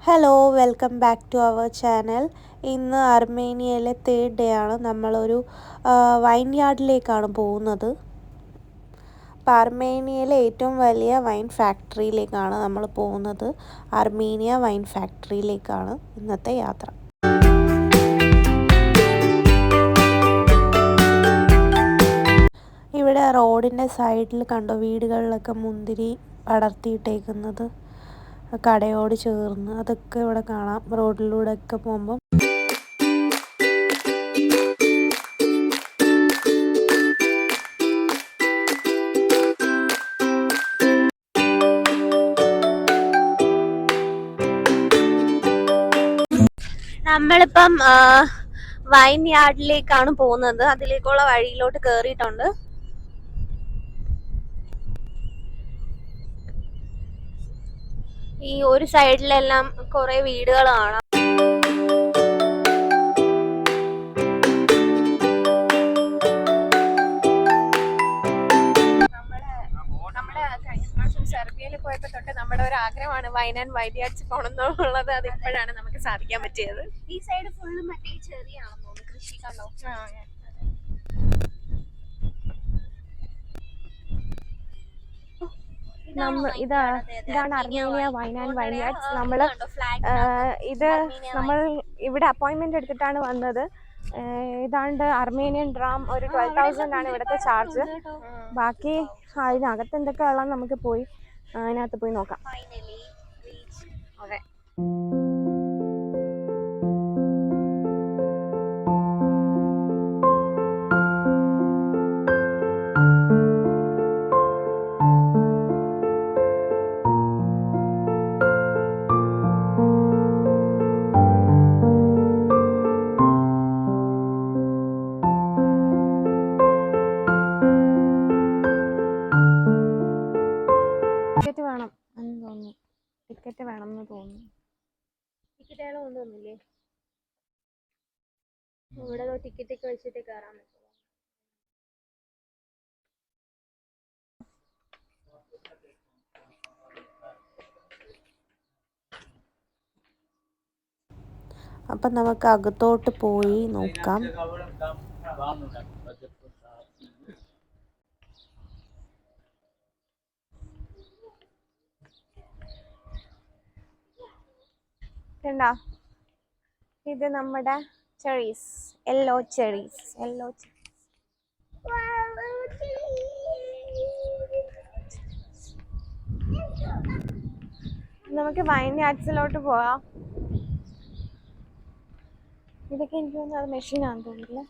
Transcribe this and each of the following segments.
Hello welcome back to our channel. ഇന്ന് അർമേനിയയിലെ third day ആണ്. നമ്മളൊരു വൈൻ യാർഡിലേക്കാണ് പോകുന്നത്. അപ്പോൾ അർമേനിയയിലെ ഏറ്റവും വലിയ വൈൻ ഫാക്ടറിയിലേക്കാണ് നമ്മൾ പോകുന്നത്. അർമീനിയ വൈൻ ഫാക്ടറിയിലേക്കാണ് ഇന്നത്തെ യാത്ര. ഇവിടെ റോഡിൻ്റെ സൈഡിൽ കണ്ടോ വീടുകളിലൊക്കെ മുന്തിരി പടർത്തിയിട്ടേക്കുന്നത്, കടയോട് ചേർന്ന്. അതൊക്കെ ഇവിടെ കാണാം റോഡിലൂടെ ഒക്കെ പോകുമ്പോൾ. നമ്മളിപ്പം വൈൻ യാർഡിലേക്കാണ് പോകുന്നത്. അതിലേക്കുള്ള വഴിയിലോട്ട് കേറിയിട്ടുണ്ട്. ഈ ഒരു സൈഡിലെല്ലാം കുറെ വീടുകൾ കാണാം. സെർബിയയിൽ പോയപ്പോ തൊട്ട് നമ്മുടെ ഒരു ആഗ്രഹമാണ് വൈൻ ആൻഡ് വൈൻയാർഡ്സ് പോകണമെന്നുള്ളത്. അത് ഇപ്പോഴാണ് നമുക്ക് സാധിക്കാൻ പറ്റിയത്. ഈ സൈഡ് ഫുള്ള് മറ്റേ ചെറിയാണെന്ന് തോന്നുന്നു, കൃഷി കണ്ടോ. ഇതാണ് അർമേനിയ വൈൻ ആൻഡ് വൈൻയാർഡ്സ്. നമ്മൾ ഇവിടെ അപ്പോയിന്റ്മെന്റ് എടുത്തിട്ടാണ് വന്നത്. ഇതാണ്ട് അർമേനിയൻ ഡ്രാം ഒരു 12,000 ആണ് ഇവിടുത്തെ ചാർജ്. ബാക്കി അതിനകത്ത് എന്തൊക്കെ ഉള്ളത് നമുക്ക് പോയി അതിനകത്ത് പോയി നോക്കാം. ടിക്കറ്റ് വേണം എന്ന് തോന്നുന്നു. ടിക്കറ്റ് വേണമെന്ന് തോന്നുന്നു. ടിക്കറ്റ് അയാൾ കൊണ്ടുവന്നില്ലേ? ഇവിടെ ടിക്കറ്റ് ഒക്കെ വെച്ചിട്ട് കയറാൻ പറ്റും. അപ്പം നമുക്ക് അകത്തോട്ട് പോയി നോക്കാം. ഇത് നമ്മുടെ ചെറീസ്, യെല്ലോ ചെറീസ്. നമുക്ക് വൈൻ യാർഡ്സിലോട്ട് പോവാം. ഇതൊക്കെ എനിക്ക് തോന്നുന്നു അത് മെഷീനാണെന്ന് തോന്നുന്നില്ല.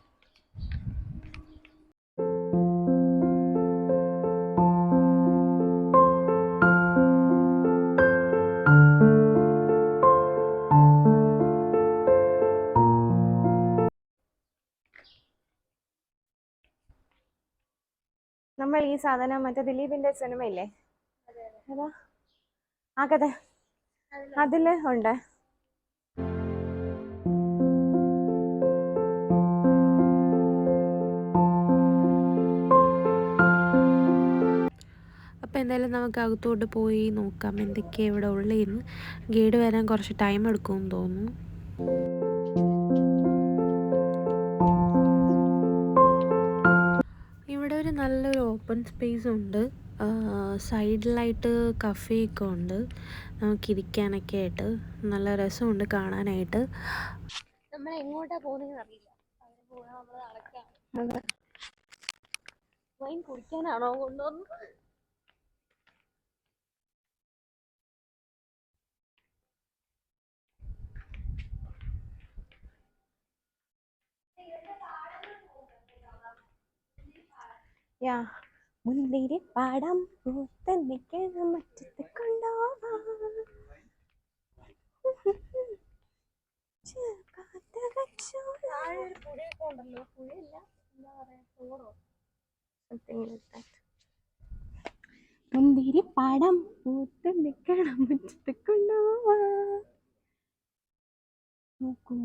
നമ്മൾ ഈ സാധനം മറ്റേ ദിലീപിന്റെ സിനിമയില്ലേ, അതാ ആ കഥ, അതില് ഉണ്ട്. അപ്പോൾ എന്തായാലും നമുക്ക് അകത്തോട്ട് പോയി നോക്കാം എന്തൊക്കെയാണ് ഇവിടെ ഉള്ളതെന്ന്. ഗൈഡ് വരാൻ കുറച്ച് ടൈം എടുക്കുമെന്ന് തോന്നുന്നു. ഇവിടെ ഒരു നല്ലൊരു ഓപ്പൺ സ്പേസ് ഉണ്ട്. സൈഡിലായിട്ട് കഫേയൊക്കെ ഉണ്ട്, നമുക്കിരിക്കാനൊക്കെ ആയിട്ട്. നല്ല രസമുണ്ട് കാണാനായിട്ട്. നമ്മൾ എങ്ങോട്ടാ പോകുന്നതെന്ന് അറിയില്ല. വൈൻ കുടിക്കാനാണോ കൊണ്ടുവന്നത്? മുന്തിരി പാടം പൂത്ത് നിൽക്കണം മുറ്റത്ത് കൊണ്ടുപോവാം. മുന്തിരി പാടം പൂത്ത് നിൽക്കണം മുറ്റത്ത് കൊണ്ടുപോവാം. നോക്കൂ,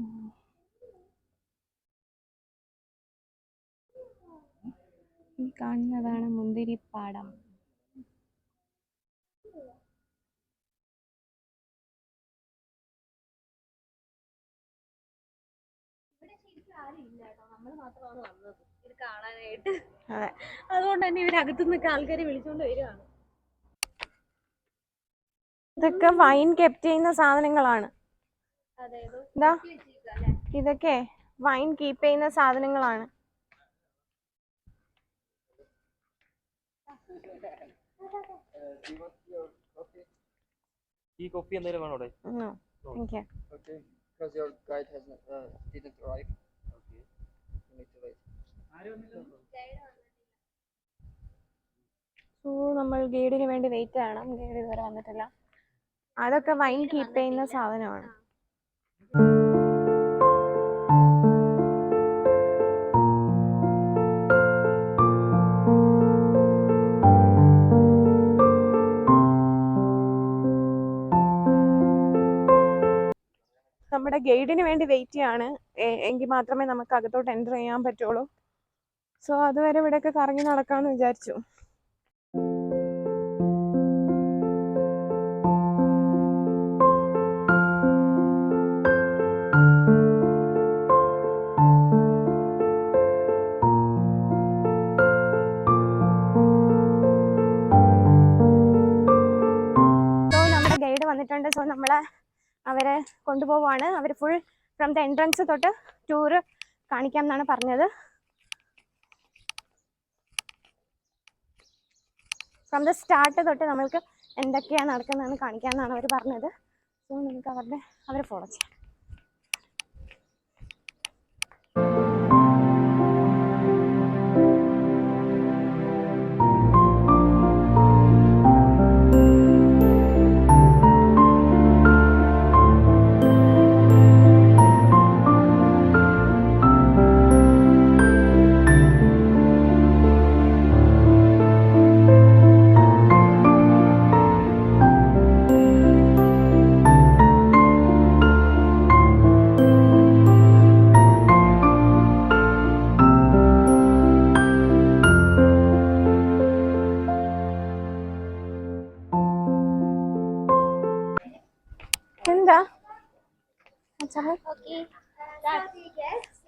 ഈ കാണുന്നതാണ് മുന്തിരിപ്പാടം. അതുകൊണ്ട് തന്നെ ഇവരകത്തുനിന്നൊക്കെ ആൾക്കാരെ വിളിച്ചോണ്ട് വരുവാണ്. ഇതൊക്കെ വൈൻ കെപ്റ്റ് ചെയ്യുന്ന സാധനങ്ങളാണ്. ഇതൊക്കെ വൈൻ കീപ്പ് ചെയ്യുന്ന സാധനങ്ങളാണ്. ഈ കോഫി എന്തെങ്കിലും വേണോ അവിടെ? No, thank you. Okay, because your guide didn't arrive. Okay. You need to wait. So നമ്മൾ ഗൈഡിന് വേണ്ടി വെയിറ്റ് ചെയ്യണം. ഗൈഡ് ഇതുവരെ വന്നിട്ടില്ല. അതൊക്കെ വൈൻ കീപ്പ് ചെയ്യുന്ന സാധനമാണ്. നമ്മുടെ ഗൈഡിന് വേണ്ടി വെയിറ്റ് ചെയ്യാണ്. എങ്കിൽ മാത്രമേ നമുക്ക് അകത്തോട്ട് എൻ്റർ ചെയ്യാൻ പറ്റുള്ളൂ. സോ അതുവരെ ഇവിടെയൊക്കെ കറങ്ങി നടക്കാമെന്ന് വിചാരിച്ചു. സോ നമ്മുടെ ഗൈഡ് വന്നിട്ടുണ്ട്. സോ നമ്മളെ അവരെ കൊണ്ടുപോവാണ്. അവർ ഫുൾ ഫ്രം ദ എൻട്രൻസ് തൊട്ട് ടൂറ് കാണിക്കാം എന്നാണ് പറഞ്ഞത്. ഫ്രം ദ സ്റ്റാർട്ട് തൊട്ട് നമ്മൾക്ക് എന്തൊക്കെയാണ് നടക്കുന്നതെന്ന് കാണിക്കാമെന്നാണ് അവർ പറഞ്ഞത്. സോ നമുക്ക് അവരെ ഫോളോ ചെയ്യാം. എന്താ? Okay. Guests,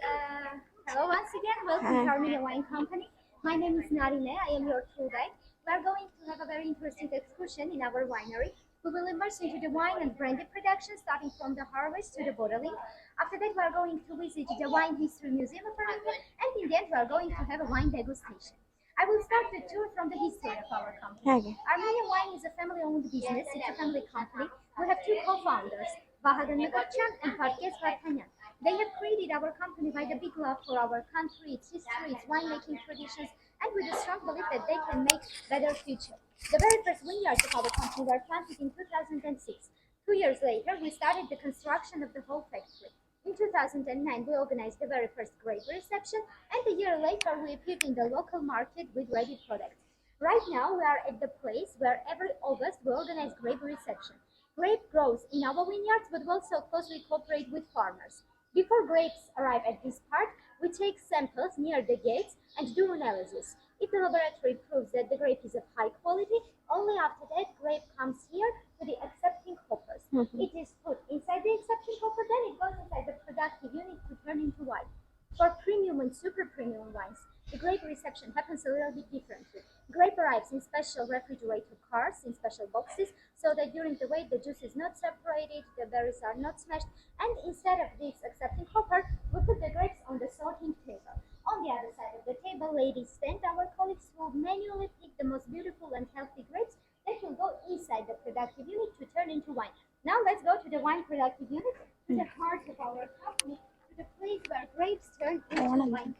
hello once again. Welcome to Armenian Wine Company. My name is Areni. I am your tour guide. We are going to have a very interesting excursion in our winery. We will immerse into the wine and brandy production, starting from the harvest to the bottling. After that, we are going to visit the Wine History Museum of Armenia, and in the end, we are going to have a wine degustation. I will start the tour from the history of our company. Okay. Armenian Wine is a family-owned business. It's a family company. We have two co-founders, Vahagan Megarchan and Parkes Vartanyan. They have created our company by the big love for our country, its history, its winemaking traditions, and with a strong belief that they can make better future. The very first vineyards of our company were planted in 2006. 2 years later, we started the construction of the whole factory. In 2009, we organized the very first grape reception, and a year later, we appeared in the local market with ready products. Right now, we are at the place where every August we organize grape reception. Grape grows in our vineyards, but we also closely cooperate with farmers. Before grapes arrive at this part, we take samples near the gates and do analysis. If the laboratory proves that the grape is of high quality, only after that grape comes here to the accepting hoppers. It is put inside the accepting hopper, then it goes inside the productive unit to turn into wine. For premium and super premium wines, the grape reception happens a little bit differently. Grape arrives in special refrigerated cars, in special boxes, so that during the wait the juice is not separated, the berries are not smashed, and instead of this accepting hopper, we put the grapes on the sorting table. On the other side of the table, ladies stand. Our colleagues will manually pick the most beautiful and healthy grapes that will go inside the productive unit to turn into wine. Now let's go to the wine productive unit, to the heart of our company, to the place where grapes turn into wine.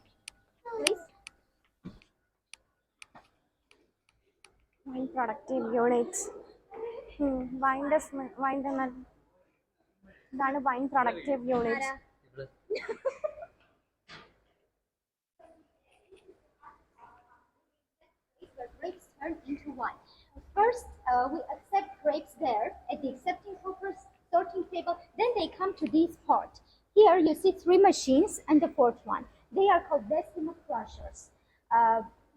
Please. Wine productive units. ഇതാണ് wine productive unit. Grapes turn into wine. First, we accept grapes there at the accepting hoppers sorting table. Then they come to this part. Here you see 3 machines and the 4th one. They are called decimal crushers.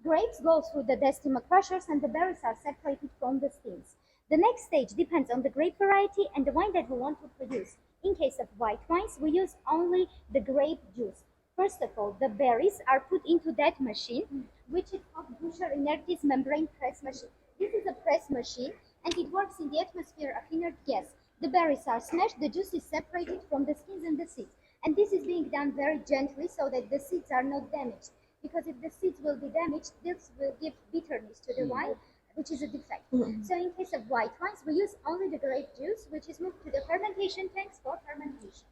Grapes go through the decimal crushers and the berries are separated from the skins. The next stage depends on the grape variety and the wine that we want to produce. In case of white wines, we use only the grape juice. First of all, the berries are put into that machine, which is called Buscher inertis membrane press machine. This is a press machine, and it works in the atmosphere of inert gas. The berries are smashed, the juice is separated from the skins and the seeds. And this is being done very gently so that the seeds are not damaged. Because if the seeds will be damaged, this will give bitterness to the wine, which is a defect. So in case of white wines, we use only the grape juice, which is moved to the fermentation tanks for fermentation.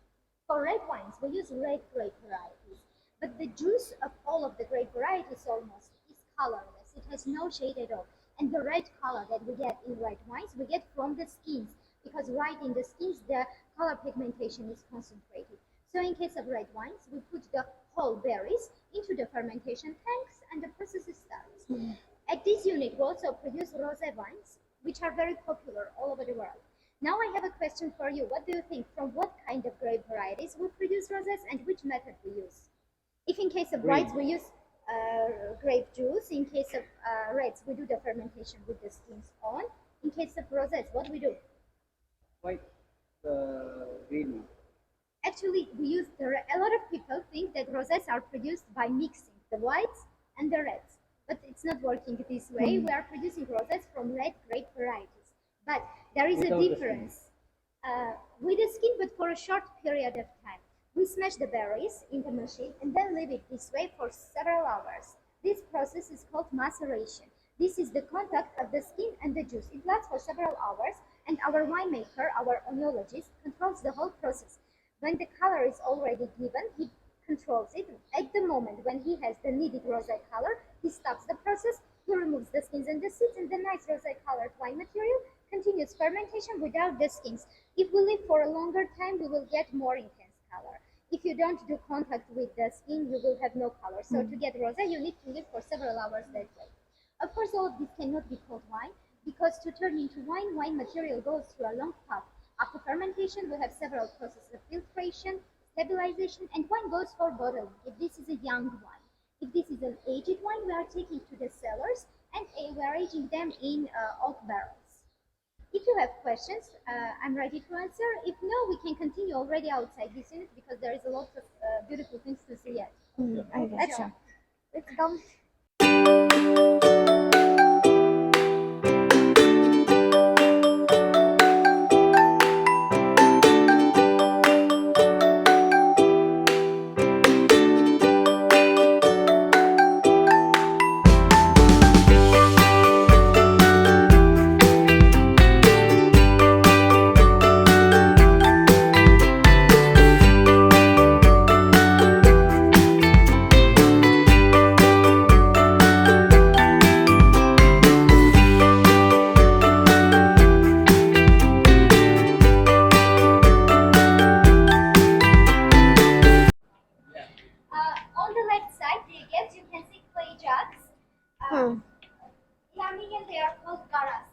For red wines, we use red grape varieties. But the juice of all of the grape varieties almost is colorless. It has no shade at all. And the red color that we get in red wines, we get from the skins. Because right in the skins, the color pigmentation is concentrated. So in case of red wines, we put the whole berries into the fermentation tanks and the process starts. At this unit, we also produce rosé wines, which are very popular all over the world. Now I have a question for you. What do you think? From what kind of grape varieties we produce rosés and which method we use? If in case of whites, we use grape juice. In case of reds, we do the fermentation with the skins on. In case of rosés, what we do? White, green one. Actually, a lot of people think that rosés are produced by mixing the whites and the reds. But it's not working this way. We are producing rosés from red grape varieties. But there is Without a the difference. With the skin, but for a short period of time. We smash the berries in the machine and then leave it this way for several hours. This process is called maceration. This is the contact of the skin and the juice. It lasts for several hours, and our winemaker, our oenologist, controls the whole process. When the color is already given, he controls it. At the moment when he has the needed rosé color, he stops the process, he removes the skins and the seeds, and the nice rosé colored wine material continues fermentation without the skins. If we leave for a longer time, we will get more intense color. If you don't do contact with the skin, you will have no color. So to get rosé, you need to leave for several hours that way. Of course, all of this cannot be called wine, because to turn into wine, wine material goes through a long path. After fermentation, we have several processes of filtration, stabilization, and wine goes for bottling if this is a young wine. If this is an aged wine, we are taking to the cellars and we are aging them in oak barrels. If you have questions, I'm ready to answer. If no, we can continue already outside this unit because there is a lot of beautiful things to see yet. Let's go. Let's go. On the left side, you can see clay jugs. In Armenian, they are called garas.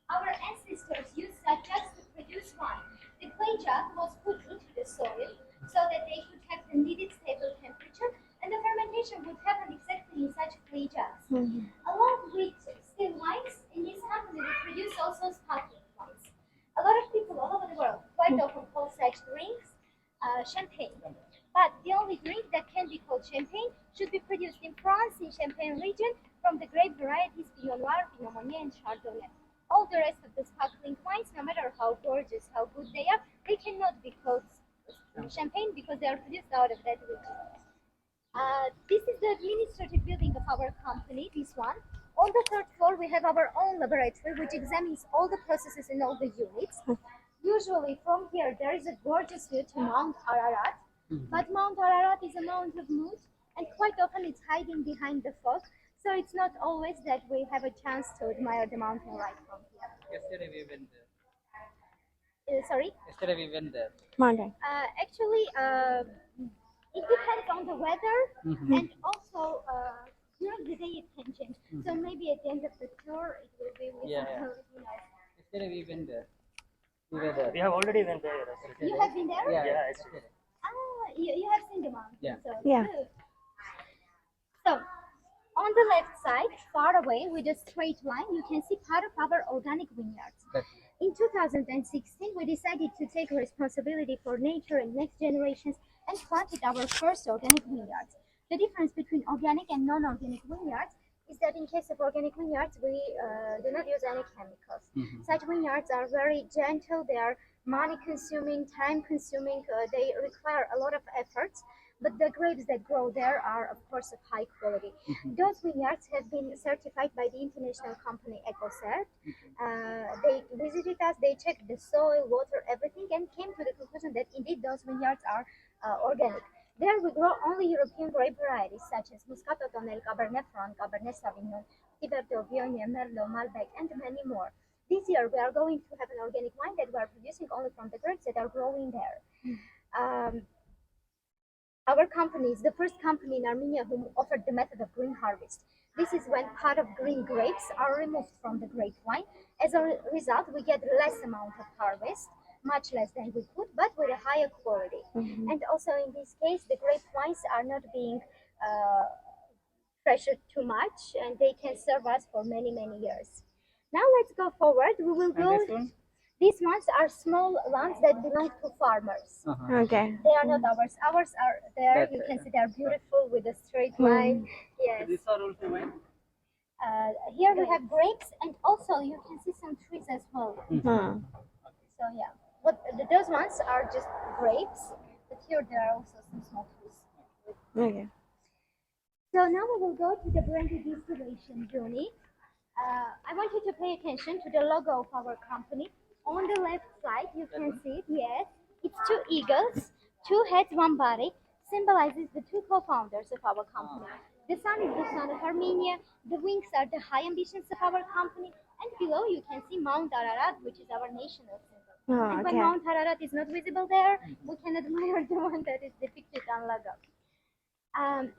Our ancestors used such jugs to produce wine. The clay jug was put into the soil so that they could have the needed stable temperature, and the fermentation would happen exactly in such clay jugs. Along with still wines, in this company we produce also sparkling wines. A lot of people all over the world quite often call such drinks champagne. But the only drink that can be called champagne should be produced in France, in Champagne region, from the grape varieties Pinot Noir, Pinot Meunier, and Chardonnay. All the rest of the sparkling wines, no matter how gorgeous, how good they are, they cannot be called champagne because they are produced out of that region. This is the administrative building of our company, this one. On the third floor, we have our own laboratory, which examines all the processes in all the units. Usually from here, there is a gorgeous view to Mount Ararat. But Mount Ararat is a mount of mud, and quite often it's hiding behind the fog. So it's not always that we have a chance to admire the mountain right from here. Yesterday we went there. Sorry? Yesterday we went there. Mountain. Actually, it depends on the weather, and also during the day it can change. So maybe at the end of the tour it will be with Yesterday we went there. We were there. We have already went there. You have been there? Yeah. Yesterday. You have seen the mountain. Yeah. So, Yeah. good. So, on the left side, far away with a straight line, you can see part of our organic vineyards. That- In 2016, we decided to take responsibility for nature and next generations and planted our first organic vineyards. The difference between organic and non-organic vineyards is that in case of organic vineyards, we do not use any chemicals. Such vineyards are very gentle, they are money-consuming, time-consuming, they require a lot of efforts, but the grapes that grow there are, of course, of high quality. Those vineyards have been certified by the international company EcoCert. They visited us, they checked the soil, water, everything, and came to the conclusion that indeed those vineyards are organic. There we grow only European grape varieties such as Muscato Tonel, Cabernet Franc, Cabernet Sauvignon, Thiberto, Viognier, Merlot, Malbec, and many more. This year we are going to have an organic wine that we are producing only from the grapes that are growing there. Our company is the first company in Armenia who offered the method of green harvest. This is when part of green grapes are removed from the grape wine. As a result, we get less amount of harvest, much less than we could, but with a higher quality. And also in this case, the grape wines are not being pressured too much, and they can serve us for many, many years. Now let's go forward. We will go. These ones are small ones that belong to farmers. Okay. They are not ours. Ours are there. You can see they are beautiful with a straight line. Yes. These are also wine. Here we have grapes, and also you can see some trees as well. So yeah, but those ones are just grapes. But here there are also some small trees. Okay. So now we will go to the Brandy distillation unit. I want you to pay attention to the logo of our company. On the left side, you can see it, yes. It's two eagles, two heads, one body, symbolizes the two co-founders of our company. The sun is the sun of Armenia, the wings are the high ambitions of our company, and below you can see Mount Ararat, which is our national symbol. And when Mount Ararat is not visible there, we can admire the one that is depicted on logo.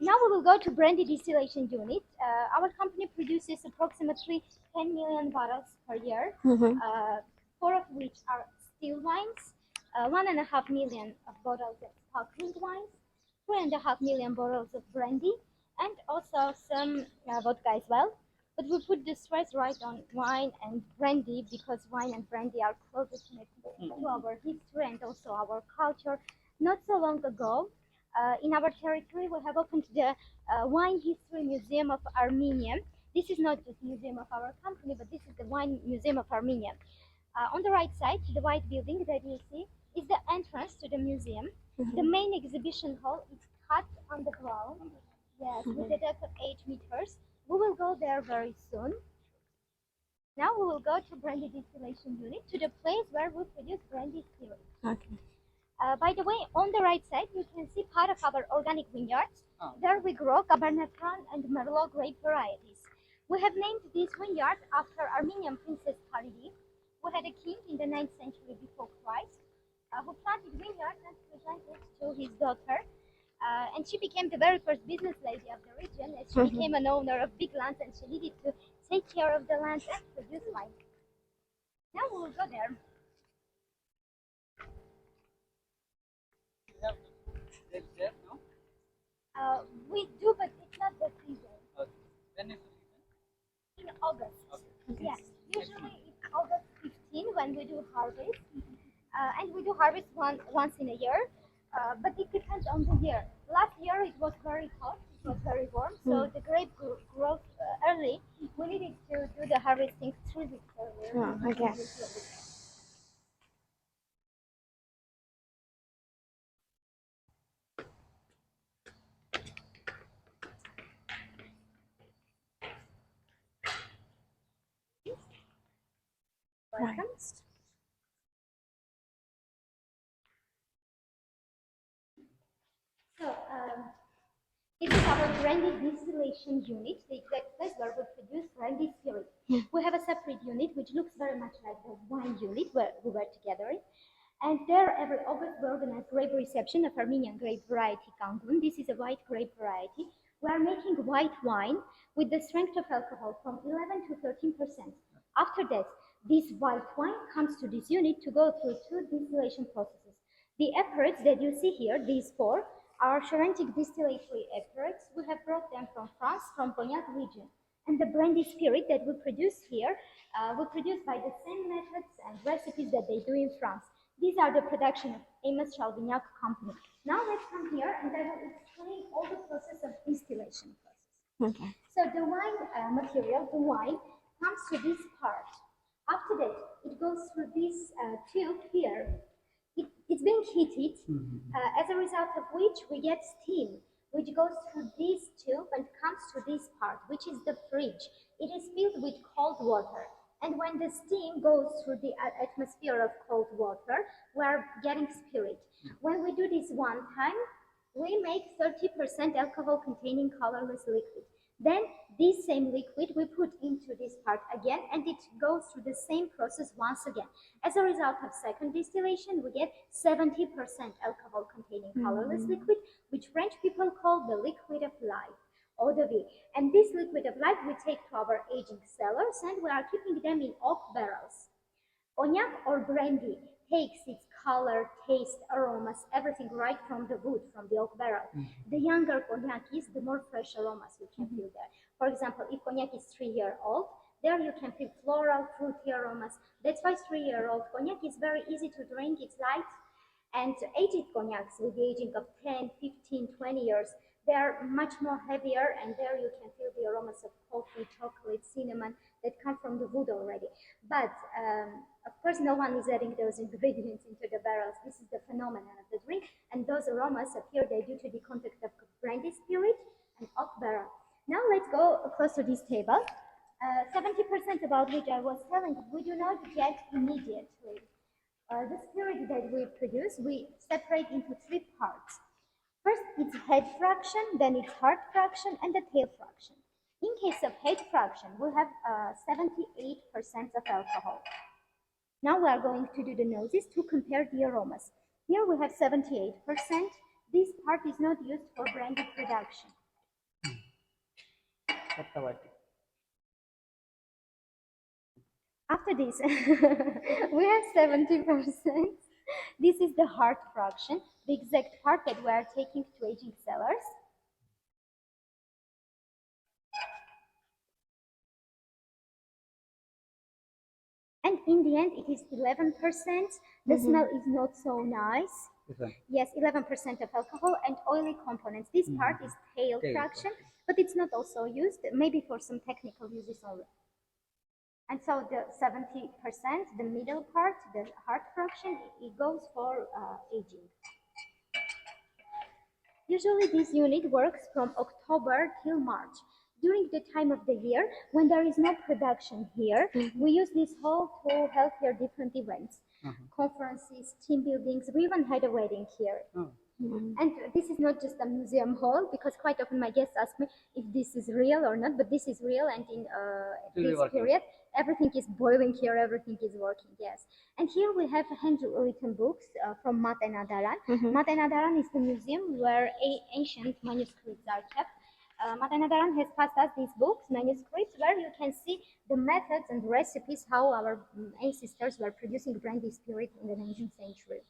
Now we will go to Brandy distillation unit. Our company produces approximately 10 million bottles per year. 4 of which are still wines, 1.5 million of bottles of sparkling wines, 3.5 million bottles of brandy, and also some vodka as well. But we put the stress right on wine and brandy because wine and brandy are closely connected to our history and also our culture. Not so long ago, in our territory, we have opened the Wine History Museum of Armenia. This is not just museum of our company, but this is the Wine Museum of Armenia. On the right side, the white building that you see is the entrance to the museum. The main exhibition hall is cut on the ground, yes, with a depth of 8 meters. We will go there very soon. Now we will go to Brandy distillation unit, to the place where we produce brandy syrup. Okay. By the way, on the right side, you can see part of our organic vineyards. There we grow Cabernet Franc and Merlot grape varieties. We have named this vineyard after Armenian Princess Haridi, who had a king in the 9th century before Christ, who planted vineyards and presented to his daughter. And she became the very first business lady of the region, as she became an owner of big lands and she needed to take care of the lands and produce wine. Now we will go there. There, no? We do, but it's not the season. Okay. When is the season? In August. Okay. Yes, usually it's August 15 when we do harvest. And we do harvest once in a year, but it depends on the year. Last year it was very hot, it was very warm, so the grape grows early. We needed to do the harvesting 3 weeks earlier. Okay. Welcome. So, this is our brandy distillation unit, the exact place where we produce brandy syrup. We have a separate unit which looks very much like the wine unit where we were together. And there, every August, we organize grape reception of Armenian grape variety Kangun. This is a white grape variety. We are making white wine with the strength of alcohol from 11 to 13%. After that, this white wine comes to this unit to go through 2 distillation processes. The efforts that you see here, these 4, are Charentic distillatory efforts. We have brought them from France, from Cognac region. And the brandy spirit that we produce here, we produce by the same methods and recipes that they do in France. These are the production of Amos Chalvignac company. Now let's come here and I will explain all the process of distillation process. Okay. So the wine material, the wine, comes to this part. After that, it goes through this tube here. It's being heated, as a result of which we get steam, which goes through this tube and comes to this part, which is the fridge. It is filled with cold water. And when the steam goes through the atmosphere of cold water, we are getting spirit. When we do this one time, we make 30% alcohol containing colorless liquid. Then this same liquid we put into this part again, and it goes through the same process once again. As a result of second distillation, we get 70% alcohol containing colorless liquid, which French people call the liquid of life, eau de vie. And this liquid of life we take to our aging cellars, and we are keeping them in oak barrels. Cognac or brandy takes its color, taste, aromas, everything right from the wood, from the oak barrel. The younger cognac is, the more fresh aromas you can feel there. For example, if cognac is 3-year old, there you can feel floral, fruity aromas. That's why 3-year-old cognac is very easy to drink, it's light. And aged cognacs with the aging of 10, 15, 20 years, they are much more heavier, and there you can feel the aromas of coffee, chocolate, cinnamon that come from the wood already. But of course, no one is adding those ingredients into the barrels. This is the phenomenon of the drink, and those aromas appear there due to the contact of brandy spirit and oak barrel. Now let's go close to this table. 70% about which I was telling, we do not get immediately. The spirit that we produce, we separate into 3 parts. First, it's head fraction, then it's heart fraction, and the tail fraction. In case of head fraction, we have 78% of alcohol. Now we are going to do the noses to compare the aromas. Here we have 78%. This part is not used for brandy production. After this, we have 70%. This is the heart fraction, the exact part that we are taking to aging cellars. And in the end, it is 11%. The smell is not so nice. Yes, 11% of alcohol and oily components. This part is tail fraction, but it's not also used, maybe for some technical uses only. And so the 70%, the middle part, the heart fraction, it goes for aging. Usually this unit works from October till March. During the time of the year when there is no production here, we use this hall to help here different events, conferences, team buildings. We even had a wedding here. And this is not just a museum hall, because quite often my guests ask me if this is real or not, but this is real, and in this period, everything is boiling here, everything is working, yes. And here we have handwritten books from Mat and Adaran. Mat and Adaran is the museum where ancient manuscripts are kept. Mat and Adaran has passed us these books, manuscripts, where you can see the methods and recipes how our ancestors were producing brandy spirit in the 19th century.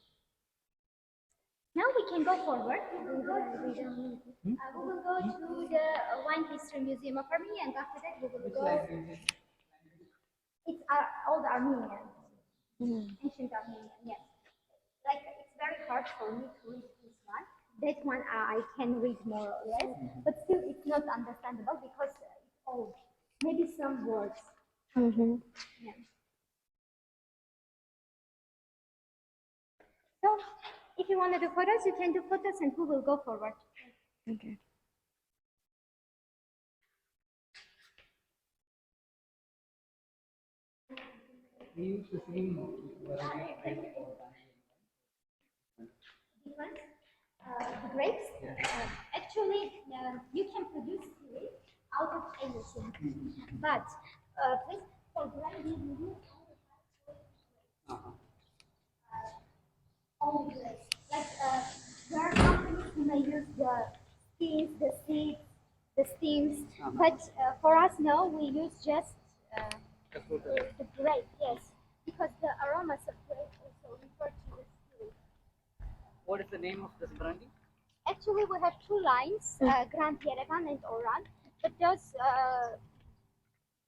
Now we can go forward. We will go to the Wine History Museum of Armenia, and after that we will go. It's old Armenian, ancient Armenian. Yes, like it's very hard for me to read this one. That one I can read more or less, but still it's not understandable because it's old. Maybe some words. Yeah. So, if you want to do photos, you can do photos, and we will go forward. Okay. Difference. The grapes. Actually, you can produce spirit out of anything, but please, for brandy, we use only grapes. Like there are companies who may use the skins, the seeds, the steams, but for us, no, we use just the grape. Yes, because the aromas of grape also refer to the spirit. What is the name of this brandy? Actually, we have 2 lines, Grand Yerevan and Oran, but those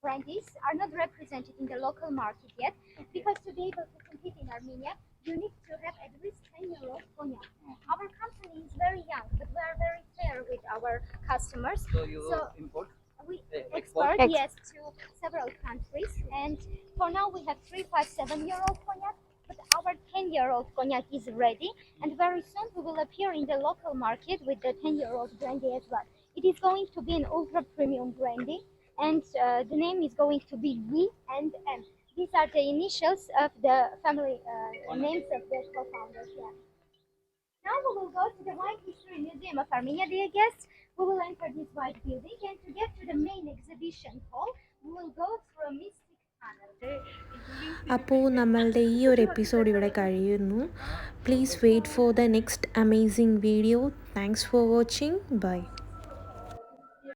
brandies are not represented in the local market yet, because to be able to compete in Armenia, you need to have at least 10-year-old cognac. Our company is very young, but we are very fair with our customers. So you import? We Export? export, yes, to several countries, and for now we have 3, 5, 7-year-old cognac, but our 10-year-old cognac is ready, and very soon we will appear in the local market with the 10-year-old brandy as well. It is going to be an ultra premium brandy, and the name is going to be V and M. These are the initials of the family names of the co-founders. Yeah. Now we will go to the Wine History Museum of Armenia, dear guests. We will enter this white building, and to get to the main exhibition hall, we will go through a mystic tunnel. അപ്പോൾ നമ്മളുടെ ഈ ഒരു episode ഇവിടെ കഴിയുന്നു. Please wait for the next amazing video. Thanks for watching. By.